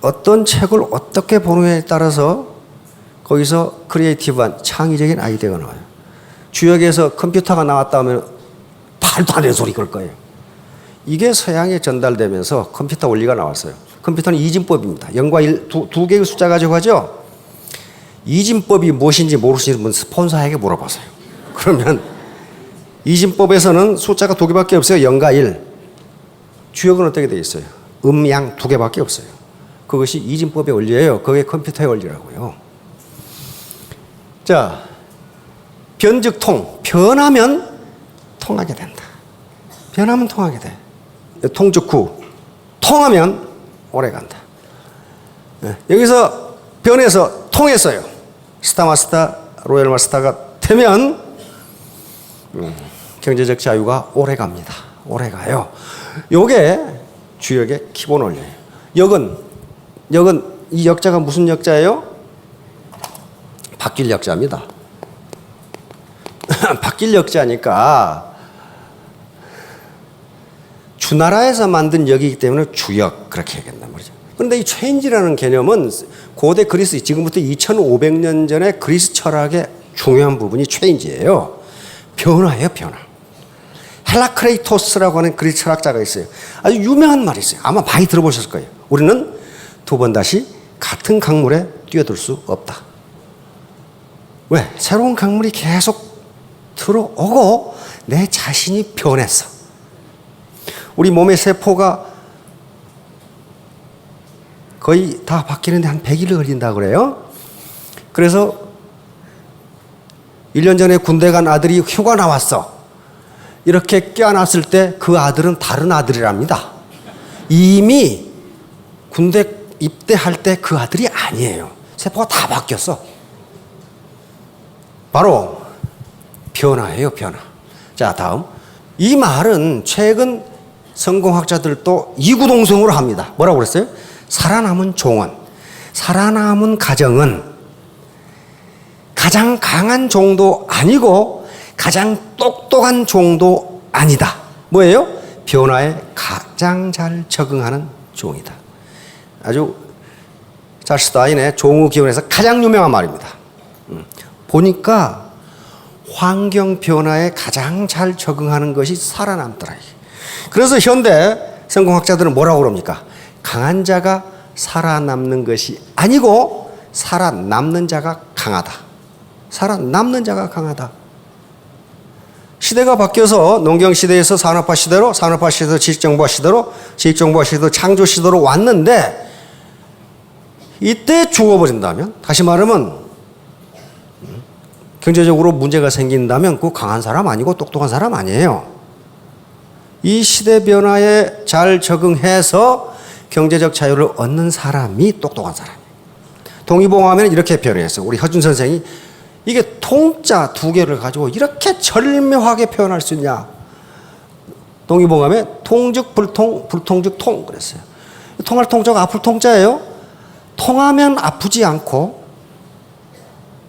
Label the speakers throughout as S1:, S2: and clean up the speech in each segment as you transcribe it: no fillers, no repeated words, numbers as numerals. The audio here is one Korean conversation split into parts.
S1: 어떤 책을 어떻게 보느냐에 따라서 거기서 크리에이티브한 창의적인 아이디어가 나와요. 주역에서 컴퓨터가 나왔다 하면 말도 안 되는 소리 그럴 거예요. 이게 서양에 전달되면서 컴퓨터 원리가 나왔어요. 컴퓨터는 이진법입니다. 0과 1 두 개의 숫자 가지고 하죠. 이진법이 무엇인지 모르시는 분 스폰서에게 물어보세요. 그러면 이진법에서는 숫자가 두 개밖에 없어요. 0과 1. 주역은 어떻게 되어 있어요? 양 두 개밖에 없어요. 그것이 이진법의 원리예요. 그게 컴퓨터의 원리라고요. 자, 변즉통. 변하면 통하게 된다. 변하면 통하게 돼. 통즉후. 통하면 오래 간다. 여기서 변해서 통했어요. 스타마스터, 로얄 마스터가 되면 경제적 자유가 오래 갑니다. 오래 가요. 요게 주역의 기본 원리예요. 역은 이 역자가 무슨 역자예요? 바뀔 역자입니다. 바뀔 역자니까 주나라에서 만든 역이기 때문에 주역 그렇게 얘기한단 말이죠. 그런데 이 체인지라는 개념은 고대 그리스 지금부터 2500년 전에 그리스 철학의 중요한 부분이 체인지예요. 변화예요, 변화. 헬라크레이토스라고 하는 그리스 철학자가 있어요. 아주 유명한 말이 있어요. 아마 많이 들어보셨을 거예요. 우리는 두 번 다시 같은 강물에 뛰어들 수 없다. 왜? 새로운 강물이 계속 들어오고 내 자신이 변했어. 우리 몸의 세포가 거의 다 바뀌는데 한 100일 걸린다고 그래요. 그래서 1년 전에 군대 간 아들이 휴가 나왔어. 이렇게 껴안았을 때 그 아들은 다른 아들이랍니다. 이미 군대 입대할 때 그 아들이 아니에요. 세포가 다 바뀌었어. 바로 변화예요, 변화. 자, 다음. 이 말은 최근 성공학자들도 이구동성으로 합니다. 뭐라고 그랬어요? 살아남은 종은, 살아남은 가정은 가장 강한 종도 아니고 가장 똑똑한 종도 아니다. 뭐예요? 변화에 가장 잘 적응하는 종이다. 아주 찰스 다윈의 종의 기원에서 가장 유명한 말입니다. 보니까 환경 변화에 가장 잘 적응하는 것이 살아남더라. 그래서 현대 성공학자들은 뭐라고 그럽니까? 강한 자가 살아남는 것이 아니고 살아남는 자가 강하다. 살아남는 자가 강하다. 시대가 바뀌어서 농경시대에서 산업화 시대로, 산업화 시대에서 지식정보화 시대로, 지식정보화 시대로 창조 시대로 왔는데 이때 죽어버린다면, 다시 말하면 경제적으로 문제가 생긴다면 그 강한 사람 아니고 똑똑한 사람 아니에요. 이 시대 변화에 잘 적응해서 경제적 자유를 얻는 사람이 똑똑한 사람이에요. 동의보감에는 이렇게 표현했어요. 우리 허준 선생이 이게 통자 두 개를 가지고 이렇게 절묘하게 표현할 수 있냐. 동의보감에 통즉 불통, 불통즉 통 그랬어요. 통할 통자가 아플 통자예요. 통하면 아프지 않고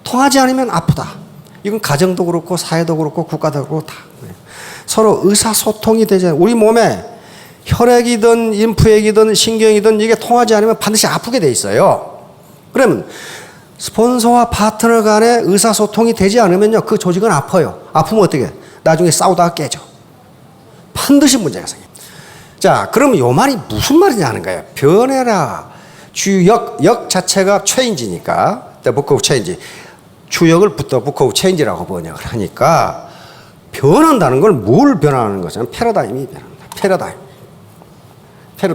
S1: 통하지 않으면 아프다. 이건 가정도 그렇고 사회도 그렇고 국가도 그렇고 다 서로 의사소통이 되잖아요. 우리 몸에 혈액이든 림프액이든 신경이든 이게 통하지 않으면 반드시 아프게 돼 있어요. 그러면 스폰서와 파트너 간에 의사소통이 되지 않으면요, 그 조직은 아파요. 아프면 어떻게 해? 나중에 싸우다가 깨져. 반드시 문제가 생겨요. 자, 그러면 이 말이 무슨 말이냐는 거예요. 변해라. 역 자체가 체인지니까, The Book of Change. 주역을 The Book of Change라고 번역을 하니까, 변한다는 걸 뭘 변하는 것은 패러다임이 변합니다.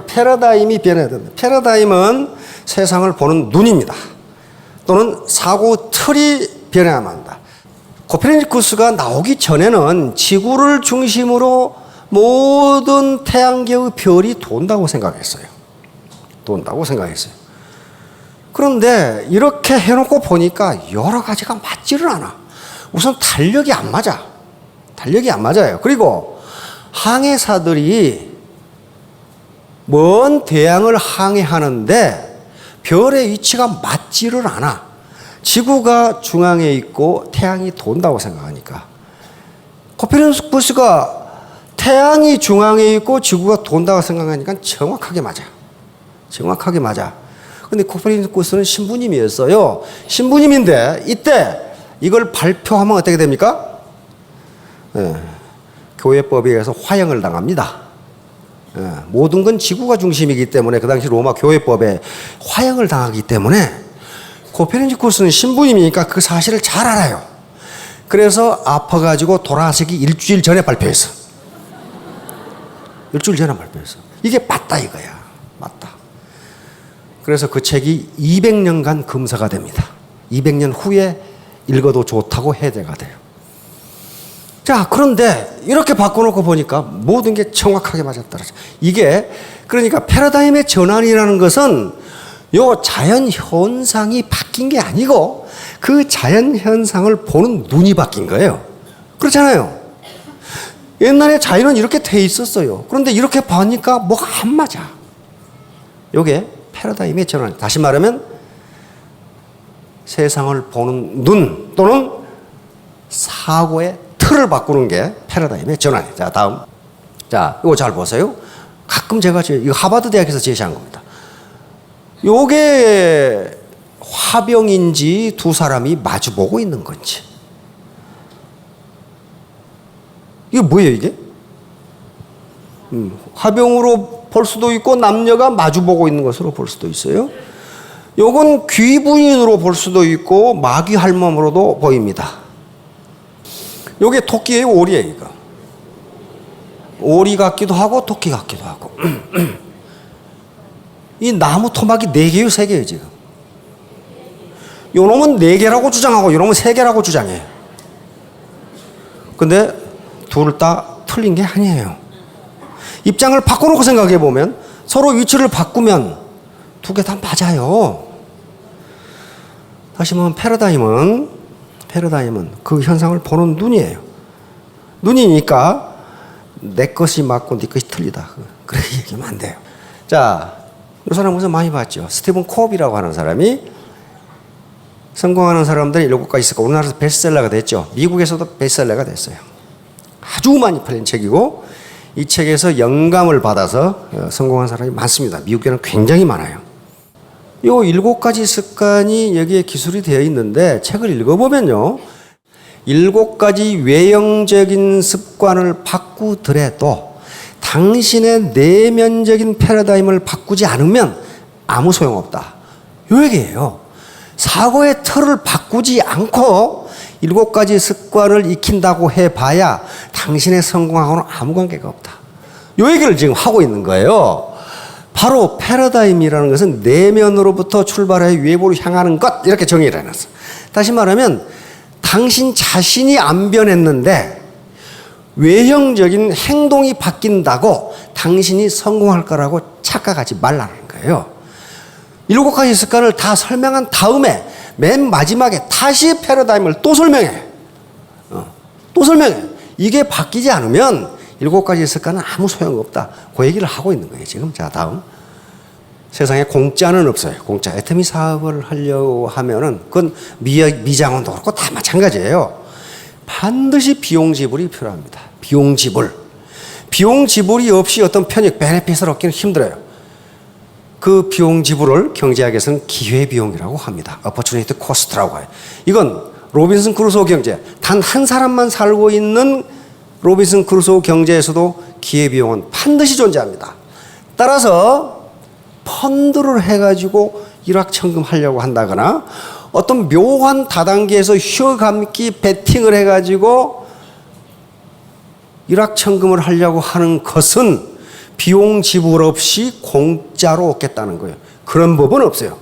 S1: 패러다임이 변해야 된다. 패러다임은 세상을 보는 눈입니다. 또는 사고 틀이 변해야만 한다. 코페르니쿠스가 나오기 전에는 지구를 중심으로 모든 태양계의 별이 돈다고 생각했어요. 그런데 이렇게 해놓고 보니까 여러 가지가 맞지를 않아. 우선 달력이 안 맞아요. 그리고 항해사들이 먼 대양을 항해하는데 별의 위치가 맞지를 않아. 지구가 중앙에 있고 태양이 돈다고 생각하니까. 코페르니쿠스가 태양이 중앙에 있고 지구가 돈다고 생각하니까 정확하게 맞아. 근데 코페르니쿠스는 신부님이었어요. 신부님인데 이때 이걸 발표하면 어떻게 됩니까? 교회법에 의해서 화형을 당합니다. 모든 건 지구가 중심이기 때문에 그 당시 로마 교회법에 화형을 당하기 때문에 코페르니쿠스는 신부님이니까 그 사실을 잘 알아요. 그래서 아파가지고 돌아가시기 일주일 전에 발표했어. 일주일 전에 발표했어. 이게 맞다 이거야. 맞다. 그래서 그 책이 200년간 금서가 됩니다. 200년 후에 읽어도 좋다고 해제가 돼요. 자, 그런데 이렇게 바꿔놓고 보니까 모든 게 정확하게 맞아떨어져. 이게 그러니까 패러다임의 전환이라는 것은 요 자연 현상이 바뀐 게 아니고 그 자연 현상을 보는 눈이 바뀐 거예요. 그렇잖아요. 옛날에 자연은 이렇게 돼 있었어요. 그런데 이렇게 보니까 뭐가 안 맞아. 요게 패러다임의 전환. 다시 말하면 세상을 보는 눈 또는 사고의 틀을 바꾸는 게 패러다임의 전환이에요. 자, 다음. 자, 이거 잘 보세요. 가끔 제가 이거 하버드 대학에서 제시한 겁니다. 요게 화병인지 두 사람이 마주보고 있는 건지. 이게 뭐예요, 이게? 화병으로 볼 수도 있고 남녀가 마주보고 있는 것으로 볼 수도 있어요. 요건 귀부인으로 볼 수도 있고 마귀 할멈으로도 보입니다. 요게 토끼예요, 오리예요, 이거? 오리 같기도 하고 토끼 같기도 하고. 이 나무 토막이 4개요, 3개요, 지금? 요 놈은 4개라고 주장하고 요 놈은 3개라고 주장해요. 근데 둘 다 틀린 게 아니에요. 입장을 바꿔놓고 생각해 보면 서로 위치를 바꾸면 2개 다 맞아요. 다시 말하면 패러다임은 그 현상을 보는 눈이에요. 눈이니까 내 것이 맞고 네 것이 틀리다. 그렇게 얘기하면 안 돼요. 자, 이 사람 무슨 많이 봤죠. 스티븐 콥이라고 하는 사람이 성공하는 사람들이 7가지 있을까. 우리나라에서 베스트셀러가 됐죠. 미국에서도 베스트셀러가 됐어요. 아주 많이 팔린 책이고 이 책에서 영감을 받아서 성공한 사람이 많습니다. 미국에는 굉장히 많아요. 이 7가지 습관이 여기에 기술이 되어 있는데 책을 읽어보면요. 7가지 외형적인 습관을 바꾸더라도 당신의 내면적인 패러다임을 바꾸지 않으면 아무 소용없다. 요 얘기예요. 사고의 틀을 바꾸지 않고 7가지 습관을 익힌다고 해봐야 당신의 성공하고는 아무 관계가 없다. 요 얘기를 지금 하고 있는 거예요. 바로 패러다임이라는 것은 내면으로부터 출발해 외부로 향하는 것, 이렇게 정의를 해놨어. 다시 말하면 당신 자신이 안 변했는데 외형적인 행동이 바뀐다고 당신이 성공할 거라고 착각하지 말라는 거예요. 7가지 습관을 다 설명한 다음에 맨 마지막에 다시 패러다임을 또 설명해. 또 설명해. 이게 바뀌지 않으면 7가지 습관은 아무 소용없다. 그 얘기를 하고 있는 거예요, 지금. 자, 다음. 세상에 공짜는 없어요. 공짜. 애터미 사업을 하려고 하면은 그건 미장원도 그렇고 다 마찬가지예요. 반드시 비용 지불이 필요합니다. 비용 지불. 비용 지불이 없이 어떤 편익, 베네핏을 얻기는 힘들어요. 그 비용 지불을 경제학에서는 기회비용이라고 합니다. opportunity cost라고 해요. 이건 로빈슨 크루소 경제, 단 한 사람만 살고 있는 로빈슨 크루소 경제에서도 기회비용은 반드시 존재합니다. 따라서 펀드를 해가지고 일확천금 하려고 한다거나 어떤 묘한 다단계에서 휘어감기 베팅을 해가지고 일확천금을 하려고 하는 것은 비용 지불 없이 공짜로 얻겠다는 거예요. 그런 법은 없어요.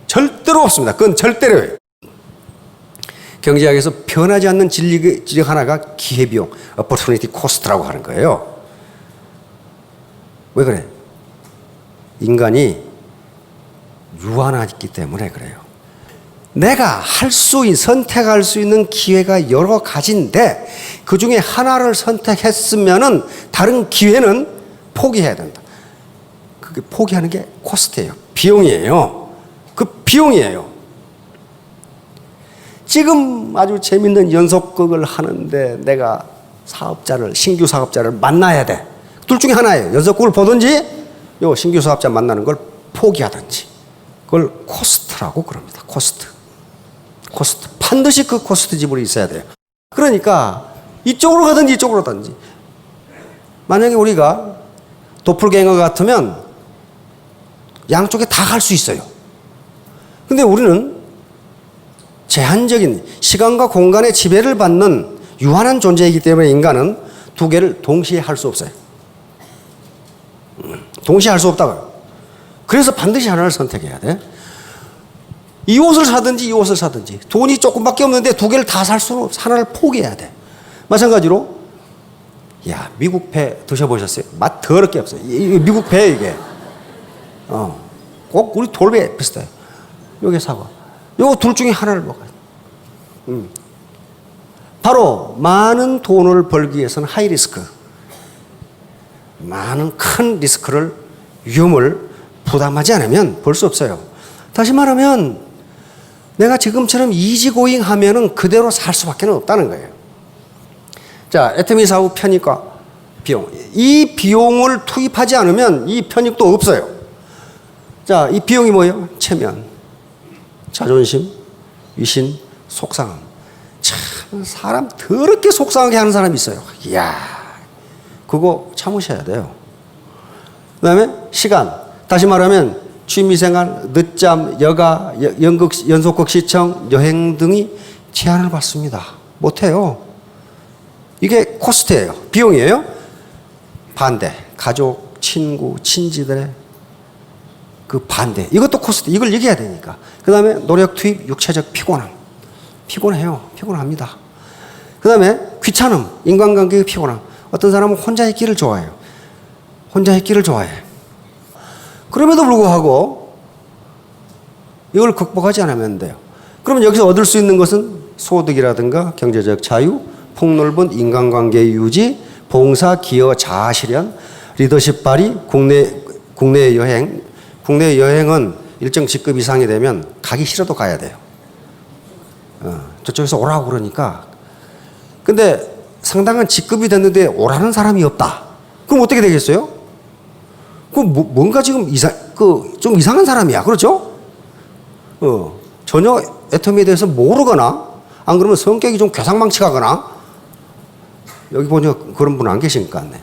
S1: 절대로 없습니다. 그건 절대로예요. 경제학에서 변하지 않는 진리 하나가 기회비용, opportunity cost라고 하는 거예요. 왜 그래? 인간이 유한하기 때문에 그래요. 내가 선택할 수 있는 기회가 여러 가지인데 그 중에 하나를 선택했으면은 다른 기회는 포기해야 된다. 그게 포기하는 게 코스트예요. 비용이에요. 그 비용이에요. 지금 아주 재밌는 연속극을 하는데 내가 신규 사업자를 만나야 돼. 둘 중에 하나예요. 연속극을 보든지 요 신규 사업자 만나는 걸 포기하든지. 그걸 코스트라고 그럽니다. 코스트. 반드시 그 코스트 지불이 있어야 돼요. 그러니까 이쪽으로 가든지 이쪽으로 가든지. 만약에 우리가 도플갱어 같으면 양쪽에 다 갈 수 있어요. 근데 우리는 제한적인 시간과 공간의 지배를 받는 유한한 존재이기 때문에 인간은 두 개를 동시에 할 수 없어요. 동시에 할 수 없다고요. 그래서 반드시 하나를 선택해야 돼. 이 옷을 사든지 이 옷을 사든지 돈이 조금밖에 없는데 두 개를 다 살 수는 없어. 하나를 포기해야 돼. 마찬가지로 미국 배 드셔보셨어요? 맛 더럽게 없어요. 미국 배 이게. 꼭 우리 돌배 비슷해요. 요게 사과. 요거 둘 중에 하나를 먹어요. 바로 많은 돈을 벌기 위해서는 하이 리스크. 많은 큰 리스크를 위험을 부담하지 않으면 벌 수 없어요. 다시 말하면 내가 지금처럼 이지고잉 하면은 그대로 살 수밖에 없다는 거예요. 자, 애터미 사후 편익과 비용. 이 비용을 투입하지 않으면 이 편익도 없어요. 자, 이 비용이 뭐예요? 체면, 자존심, 위신, 속상함. 참, 사람 더럽게 속상하게 하는 사람이 있어요. 이야, 그거 참으셔야 돼요. 그 다음에 시간. 다시 말하면 취미생활, 늦잠, 여가, 연속극 시청, 여행 등이 제한을 받습니다. 못해요. 이게 코스트예요. 비용이에요. 반대. 가족, 친구, 친지들의 그 반대. 이것도 코스트. 이걸 얘기해야 되니까. 그 다음에 노력 투입, 육체적 피곤함. 피곤해요. 피곤합니다. 그 다음에 귀찮음, 인간관계의 피곤함. 어떤 사람은 혼자 있기를 좋아해요. 혼자 있기를 좋아해. 그럼에도 불구하고 이걸 극복하지 않으면 안 돼요. 그러면 여기서 얻을 수 있는 것은 소득이라든가 경제적 자유, 폭넓은 인간관계 유지, 봉사, 기여, 자아 실현, 리더십 발휘, 국내 여행. 국내 여행은 일정 직급 이상이 되면 가기 싫어도 가야 돼요. 저쪽에서 오라고 그러니까. 근데 상당한 직급이 됐는데 오라는 사람이 없다. 그럼 어떻게 되겠어요? 뭔가 지금 좀 이상한 사람이야. 그렇죠? 전혀 애터미에 대해서 모르거나, 안 그러면 성격이 좀 괴상망측하거나, 여기 보니까 그런 분 안 계시니까. 네.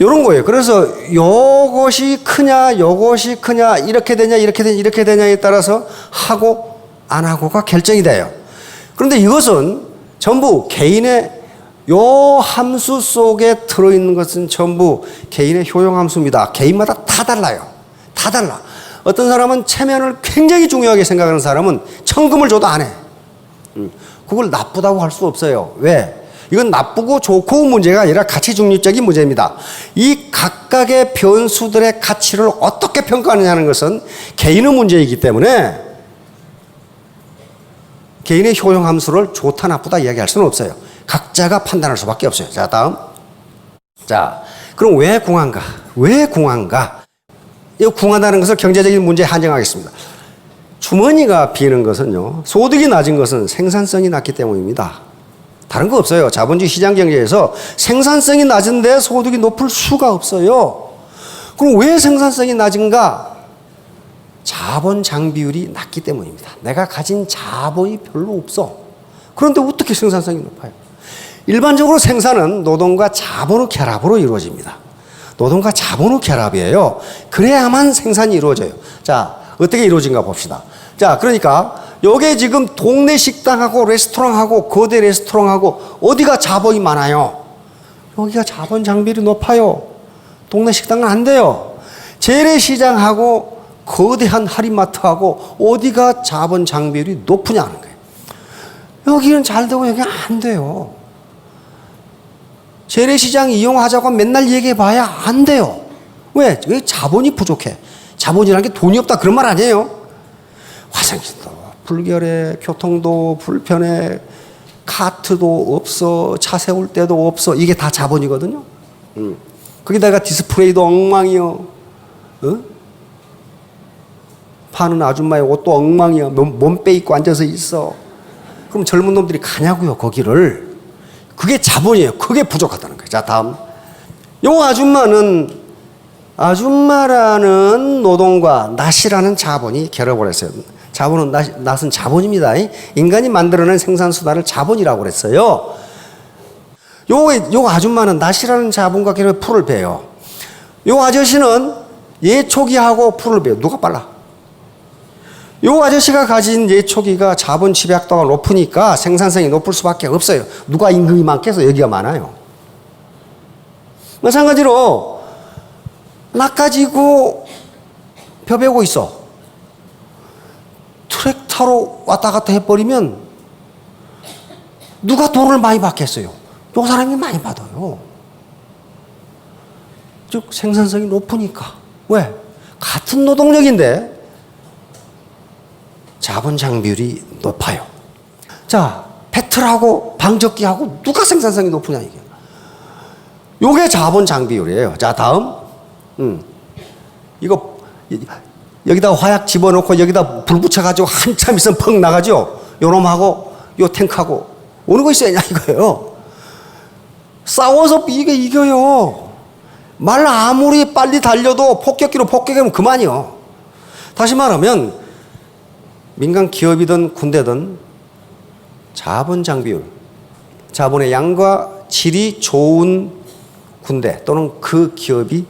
S1: 요런 거예요. 그래서 요것이 크냐, 이렇게 되냐, 이렇게 되냐에 따라서 하고, 안 하고가 결정이 돼요. 그런데 이것은 전부 개인의 요 함수 속에 들어있는 것은 전부 개인의 효용 함수입니다. 개인마다 다 달라요. 다 달라. 어떤 사람은 체면을 굉장히 중요하게 생각하는 사람은 천금을 줘도 안 해. 그걸 나쁘다고 할 수 없어요. 왜? 이건 나쁘고 좋고 문제가 아니라 가치 중립적인 문제입니다. 이 각각의 변수들의 가치를 어떻게 평가하느냐는 것은 개인의 문제이기 때문에 개인의 효용 함수를 좋다 나쁘다 이야기할 수는 없어요. 각자가 판단할 수밖에 없어요. 자, 다음. 자, 그럼 왜 궁한가? 이 궁하다는 것을 경제적인 문제에 한정하겠습니다. 주머니가 비는 것은요, 소득이 낮은 것은 생산성이 낮기 때문입니다. 다른 거 없어요. 자본주의 시장 경제에서 생산성이 낮은데 소득이 높을 수가 없어요. 그럼 왜 생산성이 낮은가? 자본 장비율이 낮기 때문입니다. 내가 가진 자본이 별로 없어. 그런데 어떻게 생산성이 높아요? 일반적으로 생산은 노동과 자본의 결합으로 이루어집니다. 노동과 자본의 결합이에요. 그래야만 생산이 이루어져요. 자, 어떻게 이루어진가 봅시다. 자, 그러니까 요게 지금 동네 식당하고 레스토랑하고 거대 레스토랑하고 어디가 자본이 많아요? 여기가 자본 장비율이 높아요. 동네 식당은 안 돼요. 재래시장하고 거대한 할인마트하고 어디가 자본 장비율이 높으냐는 거예요. 여기는 잘 되고 여기는 안 돼요. 재래시장 이용하자고 맨날 얘기해봐야 안 돼요. 왜? 왜 자본이 부족해. 자본이라는 게 돈이 없다 그런 말 아니에요. 화장실도 불결해, 교통도 불편해, 카트도 없어, 차 세울 데도 없어. 이게 다 자본이거든요. 거기다가 디스플레이도 엉망이요. 파는 아줌마의 옷도 엉망이야. 몸 빼입고 앉아서 있어. 그럼 젊은 놈들이 가냐고요, 거기를. 그게 자본이에요. 그게 부족하다는 거예요. 자, 다음. 요 아줌마는 아줌마라는 노동과 낫이라는 자본이 결합을 했어요. 자본은 낫은 자본입니다. 인간이 만들어낸 생산수단을 자본이라고 그랬어요. 요 아줌마는 낫이라는 자본과 결합해 풀을 베요. 요 아저씨는 예초기하고 풀을 베요. 누가 빨라? 요 아저씨가 가진 예초기가 자본 집약도가 높으니까 생산성이 높을 수밖에 없어요. 누가 임금이 많겠어? 여기가 많아요. 마찬가지로 낫 가지고 벼 베고 있어. 트랙터로 왔다 갔다 해버리면 누가 돈을 많이 받겠어요? 요 사람이 많이 받아요. 즉 생산성이 높으니까. 왜? 같은 노동력인데 자본 장비율이 높아요. 자, 배틀하고 방적기하고 누가 생산성이 높으냐 이게. 요게 자본 장비율이에요. 자, 다음. 이거 여기다 화약 집어넣고 여기다 불 붙여가지고 한참 있으면 펑 나가죠. 요놈하고 요 탱크하고 어느 거 있어야 이거예요. 싸워서 이게 이겨요. 말 아무리 빨리 달려도 폭격기로 폭격하면 그만이요. 다시 말하면 민간 기업이든 군대든 자본 장비율, 자본의 양과 질이 좋은 군대 또는 그 기업이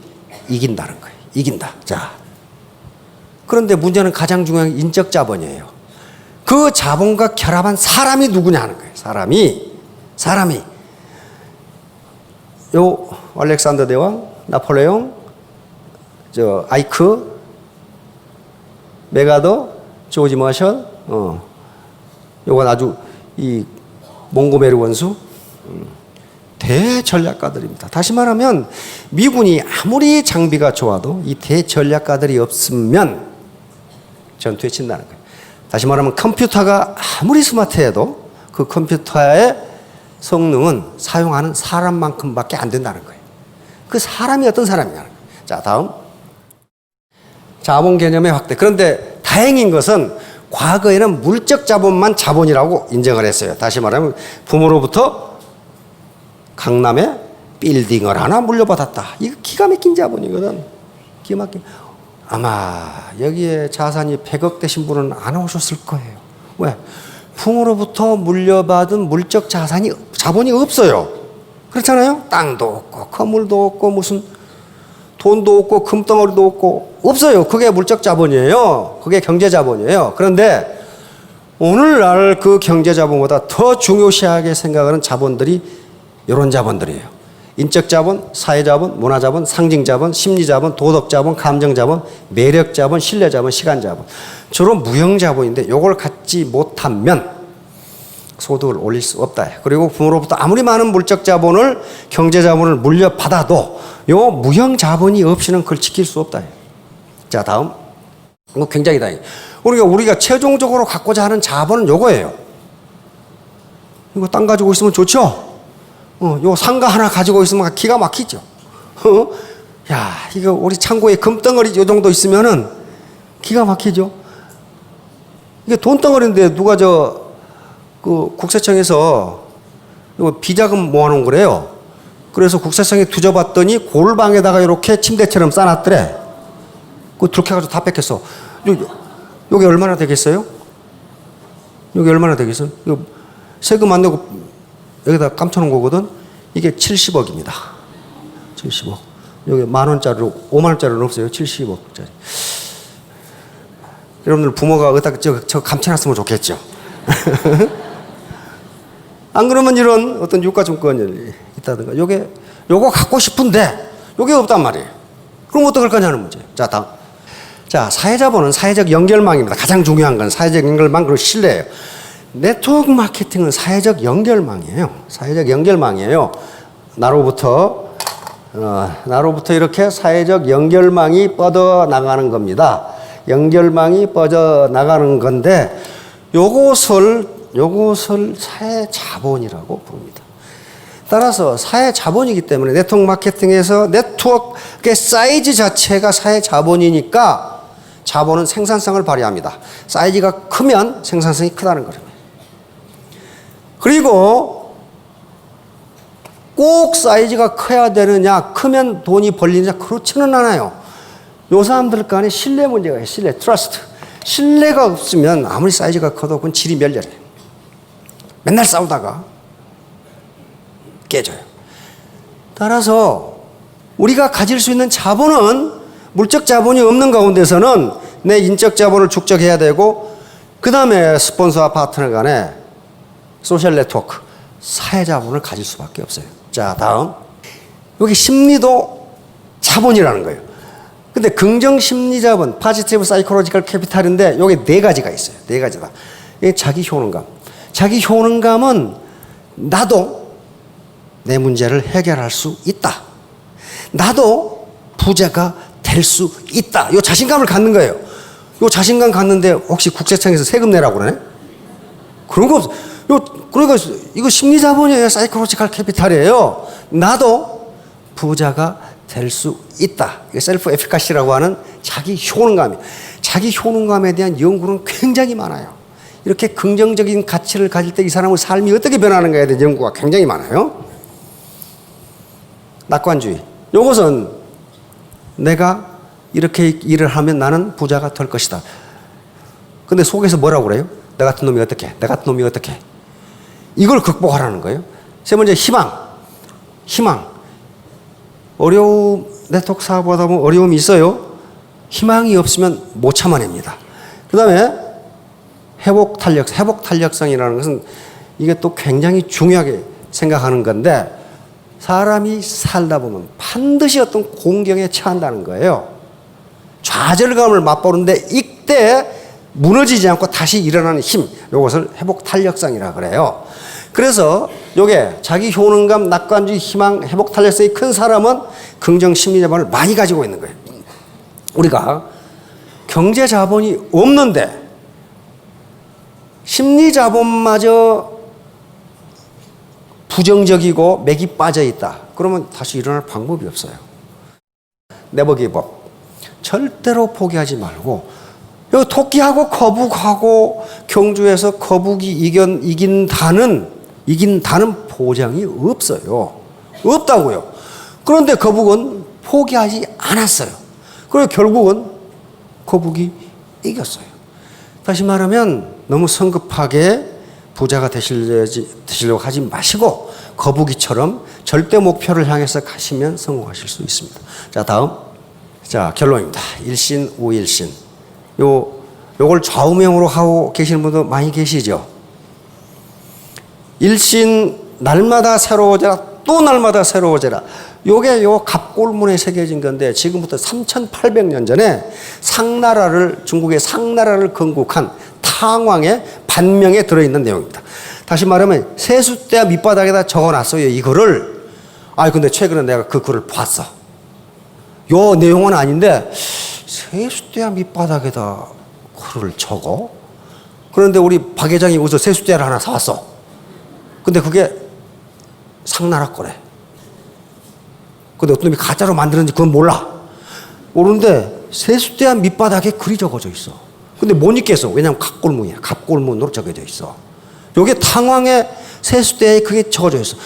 S1: 이긴다는 거예요. 이긴다. 자, 그런데 문제는 가장 중요한 인적 자본이에요. 그 자본과 결합한 사람이 누구냐 하는 거예요. 사람이 요 알렉산더 대왕, 나폴레옹, 아이크, 메가더, 조지 머셜, 요건 아주 이 몽고메르 원수, 대전략가들입니다. 다시 말하면 미군이 아무리 장비가 좋아도 이 대전략가들이 없으면 전투에 진다는 거예요. 다시 말하면 컴퓨터가 아무리 스마트해도 그 컴퓨터의 성능은 사용하는 사람만큼밖에 안 된다는 거예요. 그 사람이 어떤 사람이냐는 거예요. 자, 다음. 자본 개념의 확대. 그런데 다행인 것은 과거에는 물적 자본만 자본이라고 인정을 했어요. 다시 말하면 부모로부터 강남에 빌딩을 하나 물려받았다. 이거 기가 막힌 자본이거든. 기가 막힌. 아마 여기에 자산이 100억 되신 분은 안 오셨을 거예요. 왜? 부모로부터 물려받은 물적 자본이 없어요. 그렇잖아요? 땅도 없고 건물도 없고 무슨 돈도 없고 금덩어리도 없고 없어요. 그게 물적 자본이에요. 그게 경제 자본이에요. 그런데 오늘날 그 경제 자본보다 더 중요시하게 생각하는 자본들이 이런 자본들이에요. 인적 자본, 사회 자본, 문화 자본, 상징 자본, 심리 자본, 도덕 자본, 감정 자본, 매력 자본, 신뢰 자본, 시간 자본. 주로 무형 자본인데 이걸 갖지 못하면 소득을 올릴 수 없다. 그리고 부모로부터 아무리 많은 물적 자본을 경제 자본을 물려받아도 요 무형 자본이 없이는 그걸 지킬 수 없다. 자, 다음. 이거 굉장히 다행이에요. 우리가 최종적으로 갖고자 하는 자본은 요거예요. 이거 땅 가지고 있으면 좋죠? 요 상가 하나 가지고 있으면 기가 막히죠. 야, 이거 우리 창고에 금덩어리 요 정도 있으면은 기가 막히죠. 이게 돈덩어리인데 누가 그 국세청에서 이거 비자금 모아놓은 거래요. 그래서 국세청에 뒤져봤더니 골방에다가 이렇게 침대처럼 싸놨더래. 그거 그렇게 해가지고 다 뺏겼어. 여기 얼마나 되겠어요? 여기 얼마나 되겠어요? 이거 세금 안 내고 여기다 감춰놓은 거거든. 이게 70억입니다. 70억. 여기 10,000원짜리로 50,000원짜리는 없어요. 70억짜리. 여러분들 부모가 어디다 저 감춰놨으면 좋겠죠. 안 그러면 이런 어떤 유가증권이 있다든가 요거 갖고 싶은데 요게 없단 말이에요. 그럼 어떡할 거냐는 문제. 자, 다음. 자, 사회자본은 사회적 연결망입니다. 가장 중요한 건 사회적 연결망 그리고 신뢰예요. 네트워크 마케팅은 사회적 연결망이에요. 사회적 연결망이에요. 나로부터 이렇게 사회적 연결망이 뻗어 나가는 겁니다. 연결망이 뻗어 나가는 건데 요것을 사회 자본이라고 부릅니다. 따라서 사회 자본이기 때문에 네트워크 마케팅에서 네트워크의 사이즈 자체가 사회 자본이니까 자본은 생산성을 발휘합니다. 사이즈가 크면 생산성이 크다는 거예요. 그리고 꼭 사이즈가 커야 되느냐, 크면 돈이 벌리느냐, 그렇지는 않아요. 요 사람들 간에 신뢰 문제가 있어요. 신뢰, 트러스트. 신뢰가 없으면 아무리 사이즈가 커도 그건 질이 멸렬해요. 맨날 싸우다가 깨져요. 따라서 우리가 가질 수 있는 자본은 물적 자본이 없는 가운데서는 내 인적 자본을 축적해야 되고, 그 다음에 스폰서와 파트너 간에 소셜 네트워크, 사회 자본을 가질 수밖에 없어요. 자, 다음. 여기 심리도 자본이라는 거예요. 근데 긍정 심리 자본, 포지티브 사이콜로지컬 캐피탈인데 여기 네 가지가 있어요. 네 가지다. 이게 자기 효능감. 자기 효능감은 나도 내 문제를 해결할 수 있다. 나도 부자가 될 수 있다. 이 자신감을 갖는 거예요. 이 자신감 갖는데 혹시 국세청에서 세금 내라고 그러네? 그런 거 없어. 그러니까 이거 심리 자본이에요. 사이콜로지컬 캐피탈이에요. 나도 부자가 될 수 있다. 이게 셀프 에피카시라고 하는 자기 효능감이에요. 자기 효능감에 대한 연구는 굉장히 많아요. 이렇게 긍정적인 가치를 가질 때 이 사람의 삶이 어떻게 변하는가에 대한 연구가 굉장히 많아요. 낙관주의. 이것은 내가 이렇게 일을 하면 나는 부자가 될 것이다. 근데 속에서 뭐라고 그래요? 내 같은 놈이 어떻게? 내 같은 놈이 어떻게? 이걸 극복하라는 거예요. 세 번째, 희망. 네트워크 사업하다 보면 어려움이 있어요. 희망이 없으면 못 참아냅니다. 그 다음에 회복 탄력성이라는 것은 이게 또 굉장히 중요하게 생각하는 건데, 사람이 살다 보면 반드시 어떤 공경에 처한다는 거예요. 좌절감을 맛보는데 이때 무너지지 않고 다시 일어나는 힘, 이것을 회복 탄력성이라 그래요. 그래서 요게 자기 효능감, 낙관주의, 희망, 회복 탄력성이 큰 사람은 긍정 심리 자본을 많이 가지고 있는 거예요. 우리가 경제 자본이 없는데 심리 자본마저 부정적이고 맥이 빠져 있다. 그러면 다시 일어날 방법이 없어요. 네버 기브업. 절대로 포기하지 말고, 여기 토끼하고 거북하고 경주에서 거북이 이긴다는 보장이 없어요. 없다고요. 그런데 거북은 포기하지 않았어요. 그리고 결국은 거북이 이겼어요. 다시 말하면 너무 성급하게 부자가 되시려고 하지 마시고 거북이처럼 절대 목표를 향해서 가시면 성공하실 수 있습니다. 자, 다음. 자, 결론입니다. 일신, 우일신. 요걸 좌우명으로 하고 계시는 분도 많이 계시죠. 일신, 날마다 새로워져라, 또 날마다 새로워져라. 요게 요 갑골문에 새겨진 건데, 지금부터 3,800년 전에 중국의 상나라를 건국한 탕왕의 반명에 들어있는 내용입니다. 다시 말하면 세숫대야 밑바닥에다 적어놨어요. 이거를. 근데 최근에 내가 그 글을 봤어. 요 내용은 아닌데 세숫대야 밑바닥에다 글을 적어? 그런데 우리 박 회장이 여기서 세숫대야를 하나 사왔어. 근데 그게 상나라 거래. 근데 어떤 놈이 가짜로 만드는지 그건 몰라. 모르는데 세숫대야 밑바닥에 글이 적어져 있어. 근데 못 읽겠어. 왜냐하면 갑골문이야. 갑골문으로 적어져 있어. 요게 탕왕의 세숫대야에 그게 적어져 있어.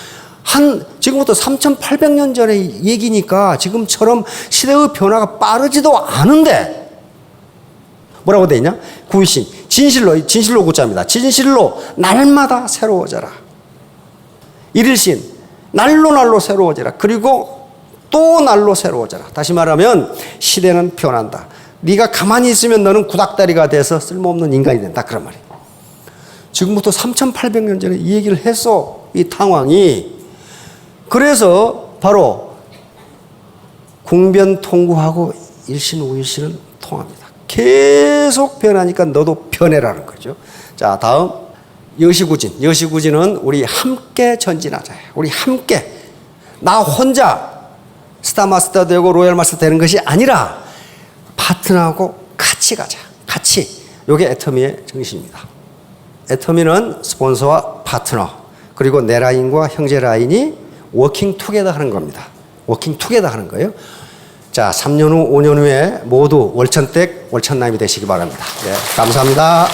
S1: 지금부터 3,800년 전의 얘기니까 지금처럼 시대의 변화가 빠르지도 않은데 뭐라고 돼 있냐? 구일신, 진실로 구자입니다. 진실로 날마다 새로워져라. 일일신, 날로 새로워져라. 그리고 또 날로 새로워져라. 다시 말하면 시대는 변한다. 네가 가만히 있으면 너는 구닥다리가 돼서 쓸모없는 인간이 된다. 그런 말이에요. 지금부터 3,800년 전에 이 얘기를 했어. 이 탕왕이. 그래서 바로 궁변통구하고 일신 우일신은 통합니다. 계속 변하니까 너도 변해라는 거죠. 자, 다음 여시구진. 여시구진은 우리 함께 전진하자. 우리 함께. 나 혼자 스타마스터 되고 로얄마스터 되는 것이 아니라 파트너하고 같이 가자. 같이. 이게 애터미의 정신입니다. 애터미는 스폰서와 파트너 그리고 내 라인과 형제 라인이 워킹 투게더 하는 겁니다. 워킹 투게더 하는 거예요. 자, 3년 후, 5년 후에 모두 월천댁, 월천남이 되시기 바랍니다. 네, 감사합니다.